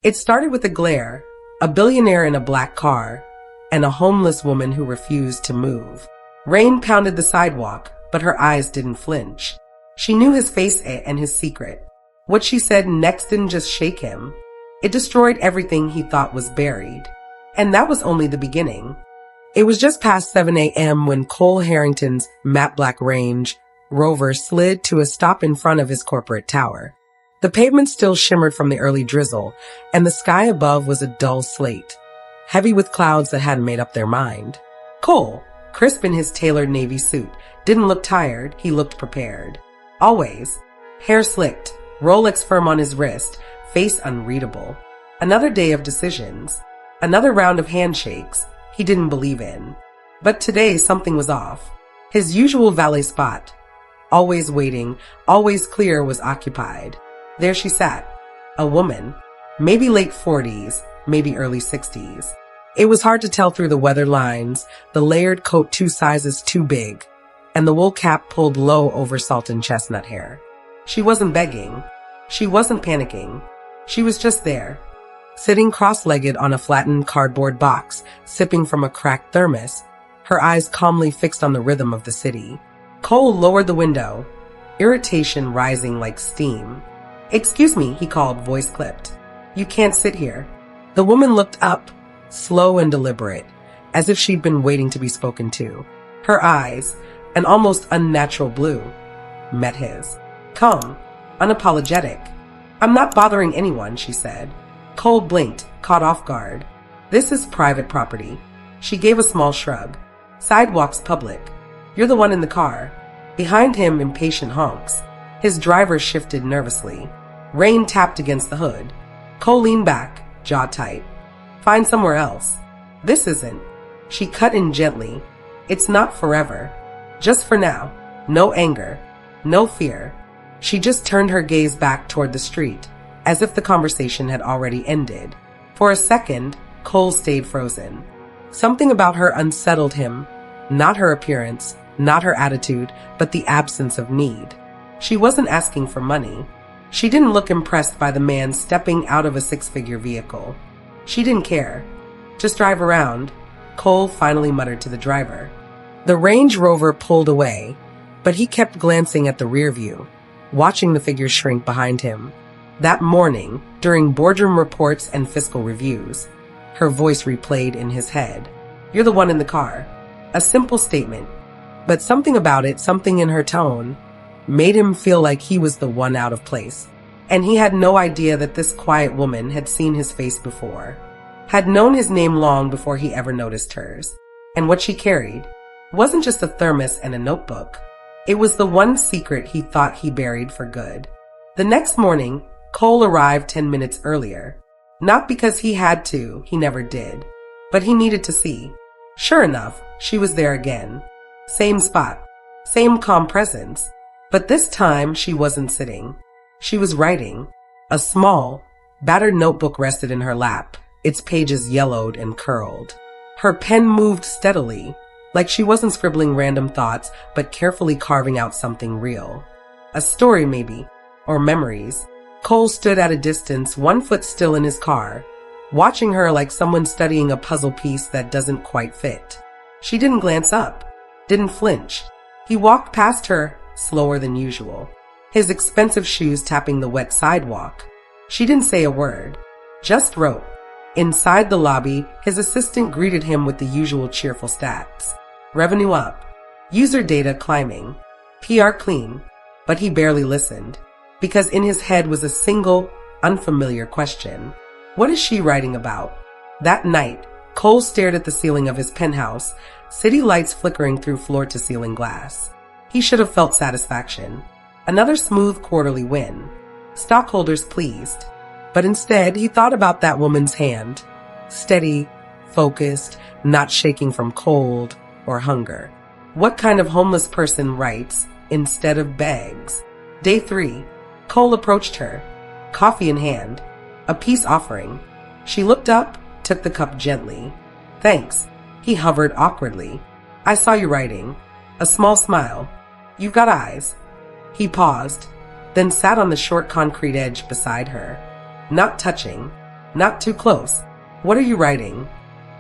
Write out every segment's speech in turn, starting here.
It started with a glare, a billionaire in a black car, and a homeless woman who refused to move. Rain pounded the sidewalk, but her eyes didn't flinch. She knew his face and his secret. What she said next didn't just shake him. It destroyed everything he thought was buried. And that was only the beginning. It was just past 7 a.m. when Cole Harrington's matte black Range Rover slid to a stop in front of his corporate tower. The pavement still shimmered from the early drizzle, and the sky above was a dull slate, heavy with clouds that hadn't made up their mind. Cole, crisp in his tailored navy suit, didn't look tired, he looked prepared. Always. Hair slicked, Rolex firm on his wrist, face unreadable. Another day of decisions. Another round of handshakes he didn't believe in. But today something was off. His usual valet spot, always waiting, always clear, was occupied. There she sat. A woman. Maybe late 40s, maybe early 60s. It was hard to tell through the weather lines, the layered coat 2 sizes too big, and the wool cap pulled low over salt and chestnut hair. She wasn't begging. She wasn't panicking. She was just there, sitting cross-legged on a flattened cardboard box, sipping from a cracked thermos, her eyes calmly fixed on the rhythm of the city. Cole lowered the window, irritation rising like steam. "Excuse me," he called, voice clipped. "You can't sit here." The woman looked up, slow and deliberate, as if she'd been waiting to be spoken to. Her eyes, an almost unnatural blue, met his. Calm, unapologetic. "I'm not bothering anyone," she said. Cole blinked, caught off guard. "This is private property." She gave a small shrug. "Sidewalk's public. You're the one in the car." Behind him, impatient honks. His driver shifted nervously. Rain tapped against the hood. Cole leaned back, jaw tight. "Find somewhere else." "This isn't." She cut in gently. "It's not forever. Just for now. No anger. No fear." She just turned her gaze back toward the street, as if the conversation had already ended. For a second, Cole stayed frozen. Something about her unsettled him. Not her appearance, not her attitude, but the absence of need. She wasn't asking for money. She didn't look impressed by the man stepping out of a 6-figure vehicle. She didn't care. "Just drive around," Cole finally muttered to the driver. The Range Rover pulled away, but he kept glancing at the rear view, watching the figure shrink behind him. That morning, during boardroom reports and fiscal reviews, her voice replayed in his head. "You're the one in the car." A simple statement, but something about it, something in her tone, made him feel like he was the one out of place. And he had no idea that this quiet woman had seen his face before, had known his name long before he ever noticed hers. And what she carried wasn't just a thermos and a notebook. It was the one secret he thought he buried for good. The next morning, Cole arrived 10 minutes earlier. Not because he had to, he never did, but he needed to see. Sure enough, she was there again. Same spot, same calm presence. But this time, she wasn't sitting. She was writing. A small, battered notebook rested in her lap, its pages yellowed and curled. Her pen moved steadily, like she wasn't scribbling random thoughts, but carefully carving out something real. A story, maybe, or memories. Cole stood at a distance, one foot still in his car, watching her like someone studying a puzzle piece that doesn't quite fit. She didn't glance up, didn't flinch. He walked past her, slower than usual, his expensive shoes tapping the wet sidewalk. She didn't say a word, just wrote. Inside the lobby, his assistant greeted him with the usual cheerful stats. Revenue up, user data climbing, PR clean, but he barely listened, because in his head was a single, unfamiliar question. What is she writing about? That night, Cole stared at the ceiling of his penthouse, city lights flickering through floor-to-ceiling glass. He should have felt satisfaction. Another smooth quarterly win. Stockholders pleased. But instead, he thought about that woman's hand. Steady, focused, not shaking from cold or hunger. What kind of homeless person writes instead of begs? Day 3. Cole approached her, coffee in hand, a peace offering. She looked up, took the cup gently. "Thanks." He hovered awkwardly. "I saw you writing." A small smile. "You've got eyes." He paused, then sat on the short concrete edge beside her. Not touching, Not too close. What are you writing?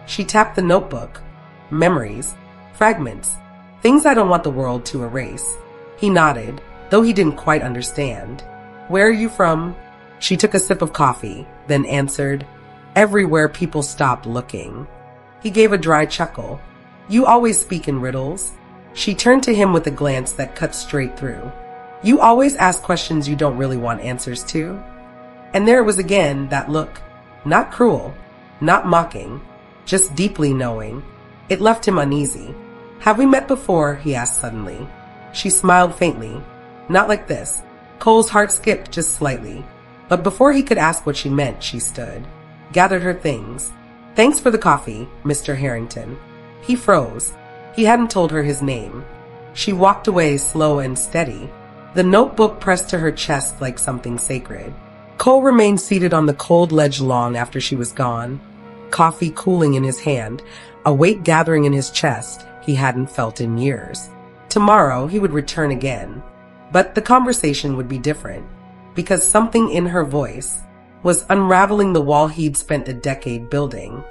She tapped the notebook. Memories. Fragments. Things I don't want the world to erase. He nodded, though he didn't quite understand. Where are you from? She took a sip of coffee, then answered, everywhere people stop looking. He gave a dry chuckle. You always speak in riddles. She turned to him with a glance that cut straight through. You always ask questions you don't really want answers to. And there it was again, that look. Not cruel, not mocking, just deeply knowing. It left him uneasy. Have we met before? He asked suddenly. She smiled faintly. Not like this. Cole's heart skipped just slightly. But before he could ask what she meant, she stood, gathered her things. Thanks for the coffee, Mr. Harrington. He froze. He hadn't told her his name. She walked away slow and steady, the notebook pressed to her chest like something sacred. Cole remained seated on the cold ledge long after she was gone, coffee cooling in his hand, a weight gathering in his chest he hadn't felt in years. Tomorrow he would return again, but the conversation would be different, because something in her voice was unraveling the wall he'd spent a decade building.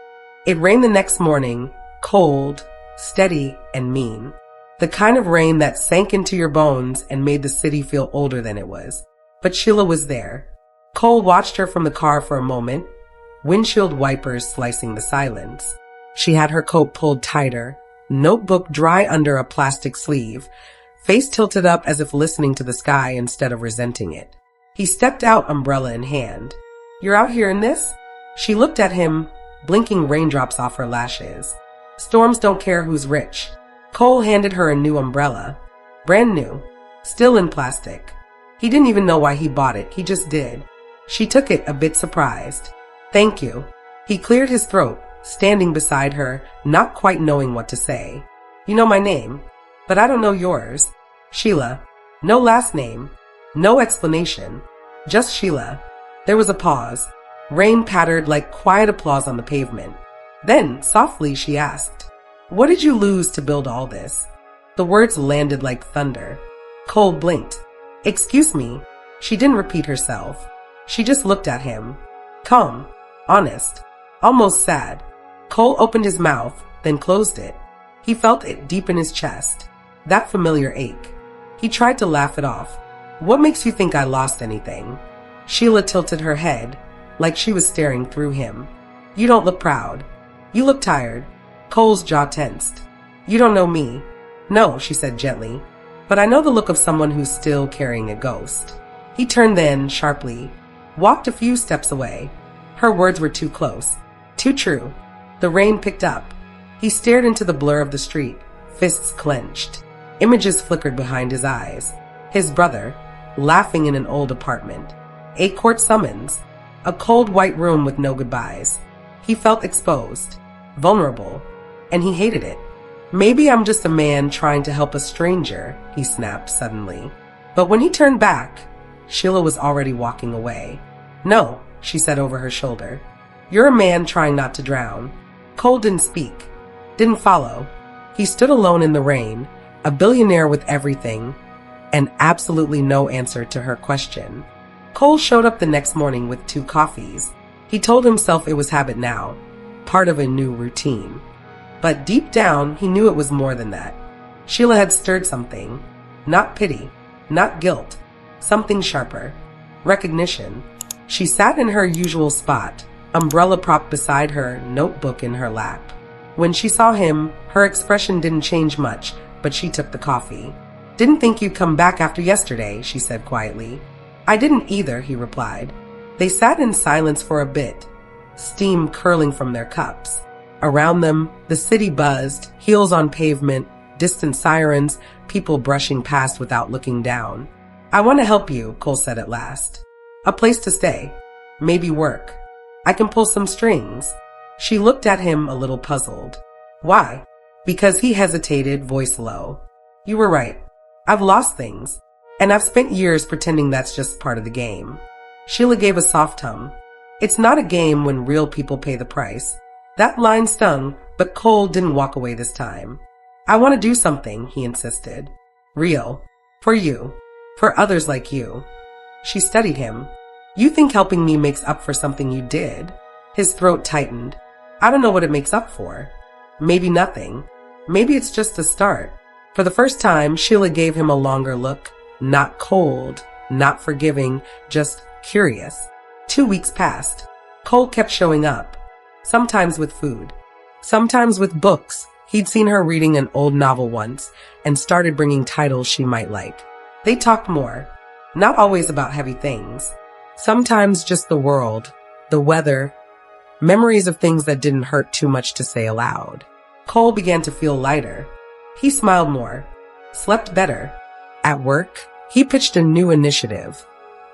It rained the next morning, cold, steady, and mean. The kind of rain that sank into your bones and made the city feel older than it was. But Sheila was there. Cole watched her from the car for a moment, windshield wipers slicing the silence. She had her coat pulled tighter, notebook dry under a plastic sleeve, face tilted up as if listening to the sky instead of resenting it. He stepped out, umbrella in hand. You're out here in this? She looked at him, blinking raindrops off her lashes. Storms don't care who's rich. Cole handed her a new umbrella. Brand new. Still in plastic. He didn't even know why he bought it, he just did. She took it, a bit surprised. Thank you. He cleared his throat, standing beside her, not quite knowing what to say. You know my name, but I don't know yours. Sheila. No last name. No explanation. Just Sheila. There was a pause. Rain pattered like quiet applause on the pavement. Then, softly, she asked, what did you lose to build all this? The words landed like thunder. Cole blinked. Excuse me. She didn't repeat herself. She just looked at him. Calm. Honest. Almost sad. Cole opened his mouth, then closed it. He felt it deep in his chest. That familiar ache. He tried to laugh it off. What makes you think I lost anything? Sheila tilted her head, like she was staring through him. You don't look proud. You look tired. Cole's jaw tensed. You don't know me. No, she said gently, but I know the look of someone who's still carrying a ghost. He turned then, sharply, walked a few steps away. Her words were too close, too true. The rain picked up. He stared into the blur of the street, fists clenched. Images flickered behind his eyes. His brother, laughing in an old apartment. A court summons. A cold white room with no goodbyes. He felt exposed, vulnerable, and he hated it. Maybe I'm just a man trying to help a stranger, he snapped suddenly. But when he turned back, Sheila was already walking away. No, she said over her shoulder. You're a man trying not to drown. Cole didn't speak, didn't follow. He stood alone in the rain, a billionaire with everything, and absolutely no answer to her question. Cole showed up the next morning with 2 coffees. He told himself it was habit now, part of a new routine. But deep down, he knew it was more than that. Sheila had stirred something. Not pity, not guilt, something sharper. Recognition. She sat in her usual spot, umbrella propped beside her, notebook in her lap. When she saw him, her expression didn't change much, but she took the coffee. Didn't think you'd come back after yesterday, she said quietly. I didn't either, he replied. They sat in silence for a bit, steam curling from their cups. Around them, the city buzzed, heels on pavement, distant sirens, people brushing past without looking down. I want to help you, Cole said at last. A place to stay. Maybe work. I can pull some strings. She looked at him a little puzzled. Why? Because he hesitated, voice low. You were right. I've lost things, and I've spent years pretending that's just part of the game. Sheila gave a soft hum. It's not a game when real people pay the price. That line stung, but Cole didn't walk away this time. I want to do something, he insisted. Real. For you. For others like you. She studied him. You think helping me makes up for something you did? His throat tightened. I don't know what it makes up for. Maybe nothing. Maybe it's just the start. For the first time, Sheila gave him a longer look. Not cold, not forgiving, just curious. 2 weeks passed. Cole kept showing up. Sometimes with food. Sometimes with books. He'd seen her reading an old novel once and started bringing titles she might like. They talked more. Not always about heavy things. Sometimes just the world, the weather, memories of things that didn't hurt too much to say aloud. Cole began to feel lighter. He smiled more, slept better. At work, he pitched a new initiative,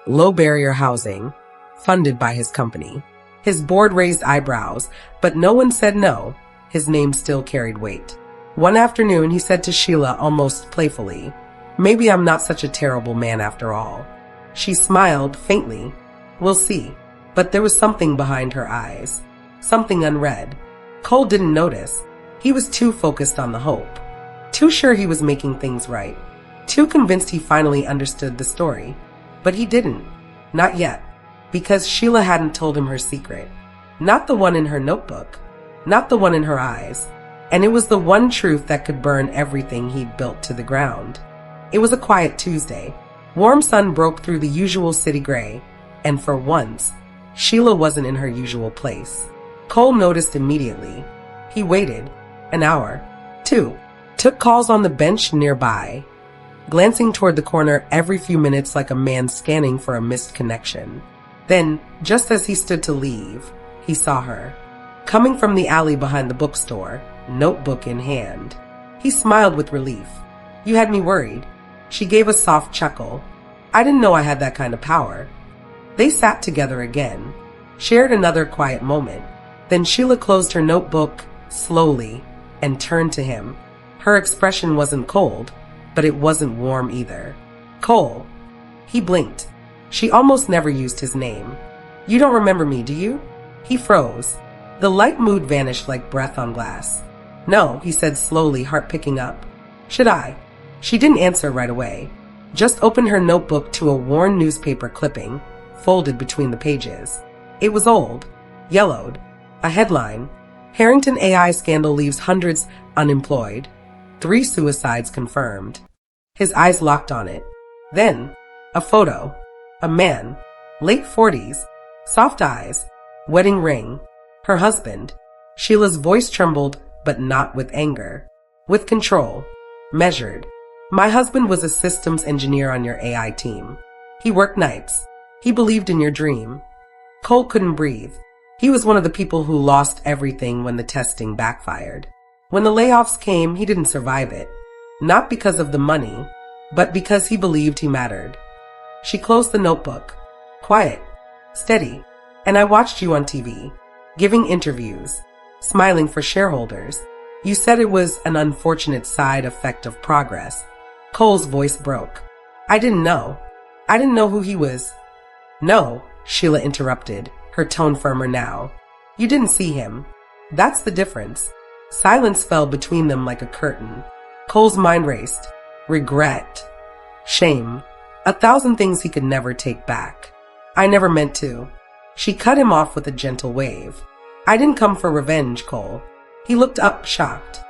low barrier housing, funded by his company. His board raised eyebrows, but no one said no. His name still carried weight. One afternoon, he said to Sheila almost playfully, "Maybe I'm not such a terrible man after all." She smiled faintly. "We'll see." But there was something behind her eyes, something unread. Cole didn't notice. He was too focused on the hope, too sure he was making things right, too convinced he finally understood the story. But he didn't. Not yet. Because Sheila hadn't told him her secret. Not the one in her notebook. Not the one in her eyes. And it was the one truth that could burn everything he'd built to the ground. It was a quiet Tuesday. Warm sun broke through the usual city gray. And for once, Sheila wasn't in her usual place. Cole noticed immediately. He waited. An hour. 2. Took calls on the bench nearby, glancing toward the corner every few minutes like a man scanning for a missed connection. Then, just as he stood to leave, he saw her, coming from the alley behind the bookstore, notebook in hand. He smiled with relief. "You had me worried." She gave a soft chuckle. "I didn't know I had that kind of power." They sat together again, shared another quiet moment. Then Sheila closed her notebook slowly and turned to him. Her expression wasn't cold, but it wasn't warm either. "Cole." He blinked. She almost never used his name. "You don't remember me, do you?" He froze. The light mood vanished like breath on glass. "No," he said slowly, heart picking up. "Should I?" She didn't answer right away, just opened her notebook to a worn newspaper clipping, folded between the pages. It was old, yellowed. A headline: Harrington AI scandal leaves hundreds unemployed. 3 suicides confirmed. His eyes locked on it. Then, a photo. A man, late 40s, soft eyes, wedding ring. Her husband. Sheila's voice trembled, but not with anger. With control. Measured. "My husband was a systems engineer on your AI team. He worked nights. He believed in your dream." Cole couldn't breathe. He was one of the people who lost everything when the testing backfired. When the layoffs came, he didn't survive it. Not because of the money, but because he believed he mattered. She closed the notebook. "Quiet. Steady. And I watched you on TV, giving interviews, smiling for shareholders. You said it was an unfortunate side effect of progress." Cole's voice broke. "I didn't know. I didn't know who he was." "No," Sheila interrupted, her tone firmer now. "You didn't see him. That's the difference." Silence fell between them like a curtain. Cole's mind raced. Regret. Shame. 1,000 things he could never take back. "I never meant to." She cut him off with a gentle wave. "I didn't come for revenge, Cole." He looked up, shocked.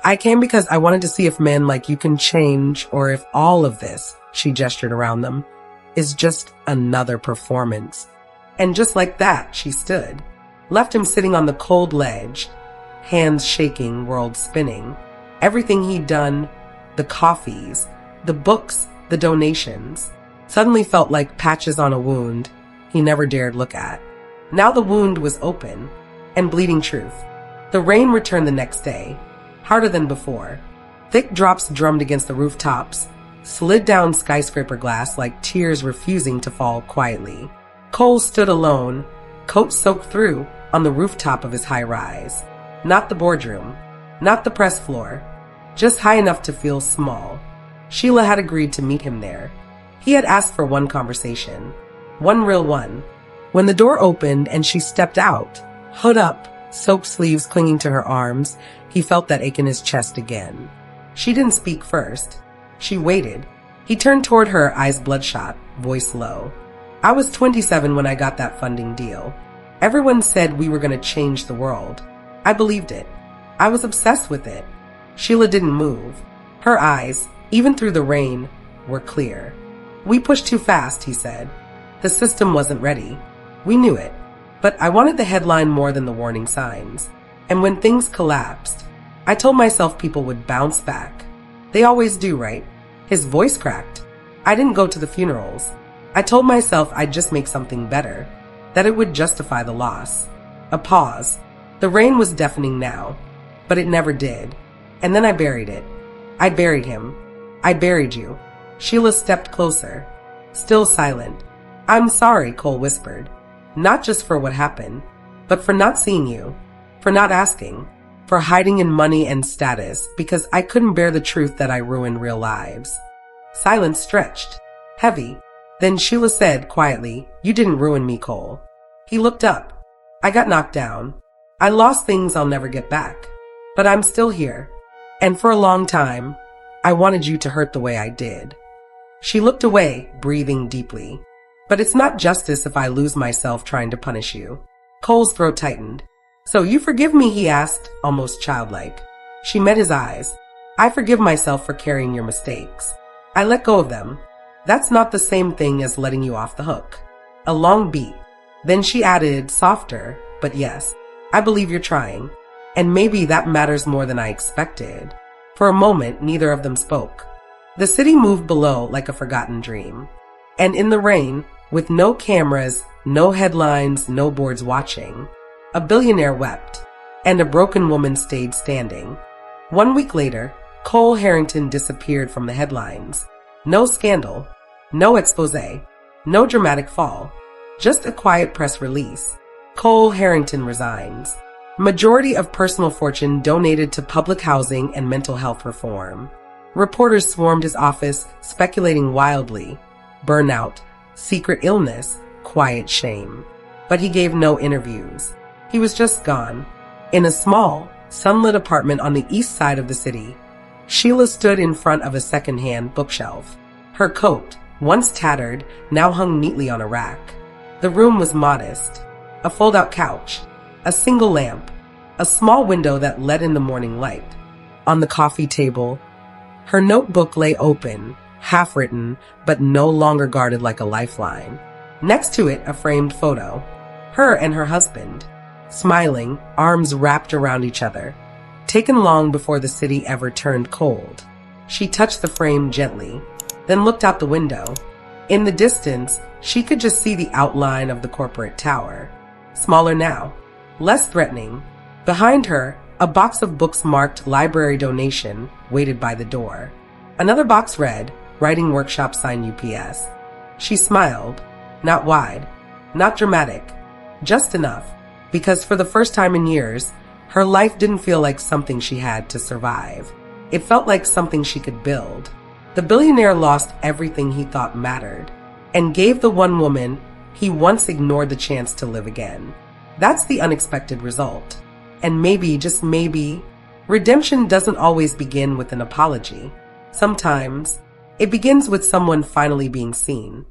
"I came because I wanted to see if men like you can change, or if all of this," she gestured around them, "is just another performance." And just like that, she stood, left him sitting on the cold ledge, hands shaking, world spinning. Everything he'd done, the coffees, the books, the donations, suddenly felt like patches on a wound he never dared look at. Now the wound was open and bleeding truth. The rain returned the next day, harder than before. Thick drops drummed against the rooftops, slid down skyscraper glass like tears refusing to fall quietly. Cole stood alone, coat soaked through, on the rooftop of his high-rise. Not the boardroom, not the press floor, just high enough to feel small. Sheila had agreed to meet him there. He had asked for one conversation, one real one. When the door opened and she stepped out, hood up, soaked sleeves clinging to her arms, he felt that ache in his chest again. She didn't speak first. She waited. He turned toward her, eyes bloodshot, voice low. "I was 27 when I got that funding deal. Everyone said we were going to change the world. I believed it. I was obsessed with it. Sheila didn't move. Her eyes, even through the rain, were clear. We pushed too fast, he said. The system wasn't ready. We knew it. But I wanted the headline more than the warning signs. And when things collapsed, I told myself people would bounce back. They always do, right? His voice cracked. I didn't go to the funerals. I told myself I'd just make something better, that it would justify the loss. A pause. The rain was deafening now, but it never did. And then I buried it. I buried him. I buried you. Sheila stepped closer, still silent. I'm sorry, Cole whispered. Not just for what happened, but for not seeing you, for not asking, for hiding in money and status because I couldn't bear the truth that I ruined real lives. Silence stretched, heavy. Then Sheila said quietly, You didn't ruin me, Cole. He looked up. I got knocked down. I lost things I'll never get back. But I'm still here. And for a long time, I wanted you to hurt the way I did. She looked away, breathing deeply. But it's not justice if I lose myself trying to punish you. Cole's throat tightened. So you forgive me, he asked, almost childlike. She met his eyes. I forgive myself for carrying your mistakes. I let go of them. That's not the same thing as letting you off the hook. A long beat. Then she added, softer, but yes, I believe you're trying. And maybe that matters more than I expected. For a moment, neither of them spoke. The city moved below like a forgotten dream. And in the rain, with no cameras, no headlines, no boards watching, a billionaire wept, and a broken woman stayed standing. 1 week later, Cole Harrington disappeared from the headlines. No scandal, no expose, no dramatic fall, just a quiet press release. Cole Harrington resigns. Majority of personal fortune donated to public housing and mental health reform. Reporters swarmed his office, speculating wildly. Burnout, secret illness, quiet shame. But he gave no interviews. He was just gone. In a small, sunlit apartment on the east side of the city, Sheila stood in front of a second-hand bookshelf. Her coat, once tattered, now hung neatly on a rack. The room was modest. A fold-out couch, a single lamp, a small window that let in the morning light. On the coffee table, her notebook lay open, half-written, but no longer guarded like a lifeline. Next to it, a framed photo. Her and her husband, smiling, arms wrapped around each other. Taken long before the city ever turned cold. She touched the frame gently, then looked out the window. In the distance, she could just see the outline of the corporate tower. Smaller now, less threatening. Behind her, a box of books marked library donation waited by the door. Another box read, Writing Workshop sign UPS. She smiled, not wide, not dramatic, just enough, because for the first time in years, her life didn't feel like something she had to survive. It felt like something she could build. The billionaire lost everything he thought mattered, and gave the one woman he once ignored the chance to live again. That's the unexpected result. And maybe, just maybe, redemption doesn't always begin with an apology. Sometimes, it begins with someone finally being seen.